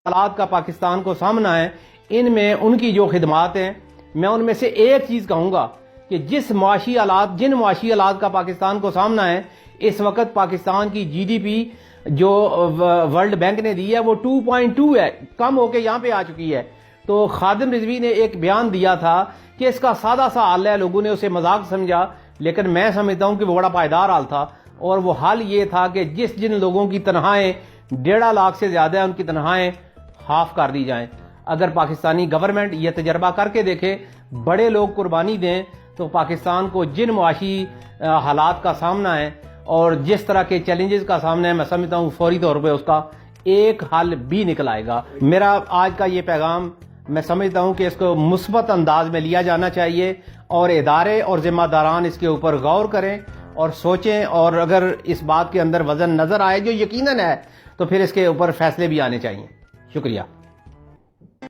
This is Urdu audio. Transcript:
حالات کا پاکستان کو سامنا ہے، ان میں ان کی جو خدمات ہیں، میں ان میں سے ایک چیز کہوں گا کہ جن معاشی حالات کا پاکستان کو سامنا ہے، اس وقت پاکستان کی جی ڈی پی جو ورلڈ بینک نے دی ہے وہ 2.2 ہے، کم ہو کے یہاں پہ آ چکی ہے۔ تو خادم رضوی نے ایک بیان دیا تھا کہ اس کا سادہ سا حل ہے، لوگوں نے اسے مذاق سمجھا، لیکن میں سمجھتا ہوں کہ وہ بڑا پائیدار حل تھا، اور وہ حل یہ تھا کہ جن لوگوں کی تنخواہیں 1.5 لاکھ سے زیادہ ہیں، ان کی تنخواہیں ہاف کر دی جائیں۔ اگر پاکستانی گورنمنٹ یہ تجربہ کر کے دیکھے، بڑے لوگ قربانی دیں، تو پاکستان کو جن معاشی حالات کا سامنا ہے اور جس طرح کے چیلنجز کا سامنا ہے، میں سمجھتا ہوں فوری طور پہ اس کا ایک حل بھی نکل آئے گا۔ میرا آج کا یہ پیغام، میں سمجھتا ہوں کہ اس کو مثبت انداز میں لیا جانا چاہیے، اور ادارے اور ذمہ داران اس کے اوپر غور کریں اور سوچیں، اور اگر اس بات کے اندر وزن نظر آئے جو یقیناً ہے، تو پھر اس کے اوپر فیصلے بھی آنے چاہیے۔ شکریہ۔